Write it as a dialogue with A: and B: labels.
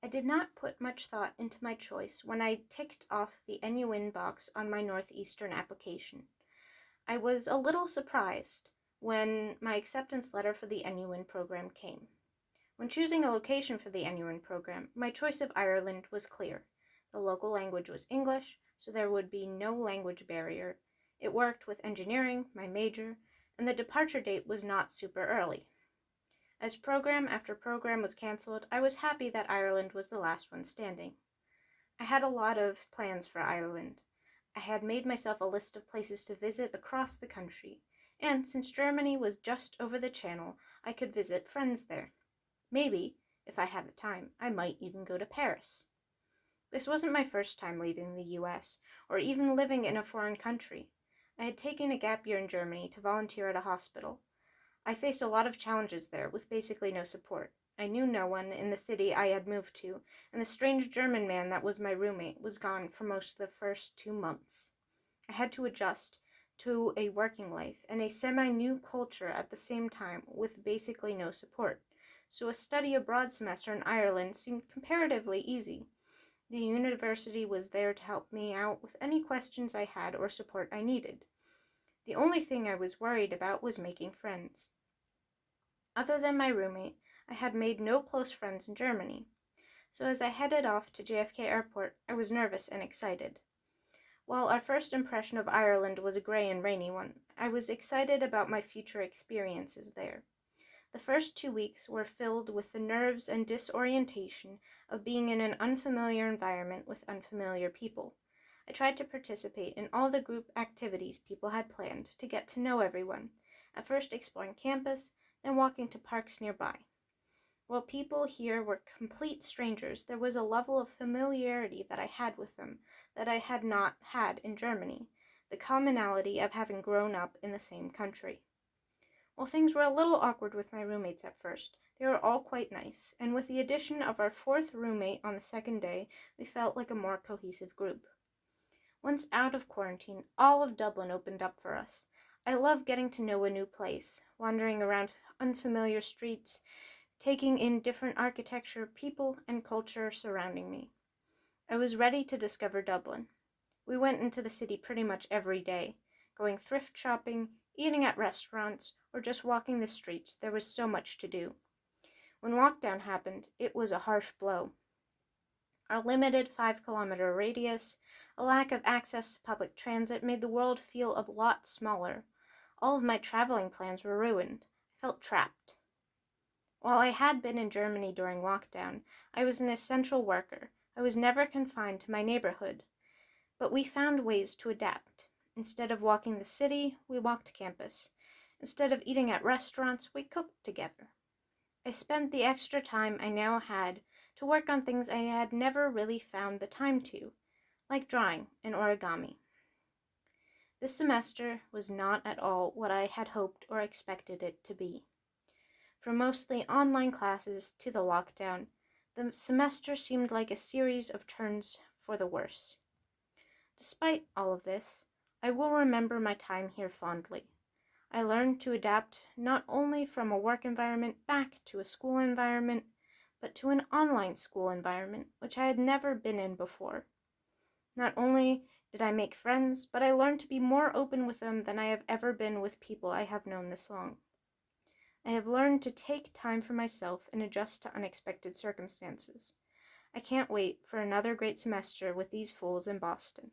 A: I did not put much thought into my choice when I ticked off the NUN box on my Northeastern application. I was a little surprised when my acceptance letter for the NUN program came. When choosing a location for the NUN program, my choice of Ireland was clear. The local language was English, so there would be no language barrier. It worked with engineering, my major, and the departure date was not super early. As program after program was cancelled, I was happy that Ireland was the last one standing. I had a lot of plans for Ireland. I had made myself a list of places to visit across the country, and since Germany was just over the channel, I could visit friends there. Maybe, if I had the time, I might even go to Paris. This wasn't my first time leaving the US, or even living in a foreign country. I had taken a gap year in Germany to volunteer at a hospital. I faced a lot of challenges there, with basically no support. I knew no one in the city I had moved to, and the strange German man that was my roommate was gone for most of the first 2 months. I had to adjust to a working life and a semi-new culture at the same time, with basically no support. So a study abroad semester in Ireland seemed comparatively easy. The university was there to help me out with any questions I had or support I needed. The only thing I was worried about was making friends. Other than my roommate, I had made no close friends in Germany. So as I headed off to JFK Airport, I was nervous and excited. While our first impression of Ireland was a gray and rainy one, I was excited about my future experiences there. The first 2 weeks were filled with the nerves and disorientation of being in an unfamiliar environment with unfamiliar people. I tried to participate in all the group activities people had planned to get to know everyone, at first exploring campus, then walking to parks nearby. While people here were complete strangers, there was a level of familiarity that I had with them that I had not had in Germany, the commonality of having grown up in the same country. While things were a little awkward with my roommates at first, they were all quite nice, and with the addition of our fourth roommate on the second day, we felt like a more cohesive group. Once out of quarantine, all of Dublin opened up for us. I love getting to know a new place, wandering around unfamiliar streets, taking in different architecture, people, and culture surrounding me. I was ready to discover Dublin. We went into the city pretty much every day, going thrift shopping, eating at restaurants, or just walking the streets. There was so much to do. When lockdown happened, it was a harsh blow. Our limited 5-kilometer radius, a lack of access to public transit made the world feel a lot smaller. All of my traveling plans were ruined. I felt trapped. While I had been in Germany during lockdown, I was an essential worker. I was never confined to my neighborhood. But we found ways to adapt. Instead of walking the city, we walked campus. Instead of eating at restaurants, we cooked together. I spent the extra time I now had to work on things I had never really found the time to, like drawing and origami. This semester was not at all what I had hoped or expected it to be. From mostly online classes to the lockdown, the semester seemed like a series of turns for the worse. Despite all of this, I will remember my time here fondly. I learned to adapt not only from a work environment back to a school environment, but to an online school environment, which I had never been in before. Not only did I make friends, but I learned to be more open with them than I have ever been with people I have known this long. I have learned to take time for myself and adjust to unexpected circumstances. I can't wait for another great semester with these fools in Boston.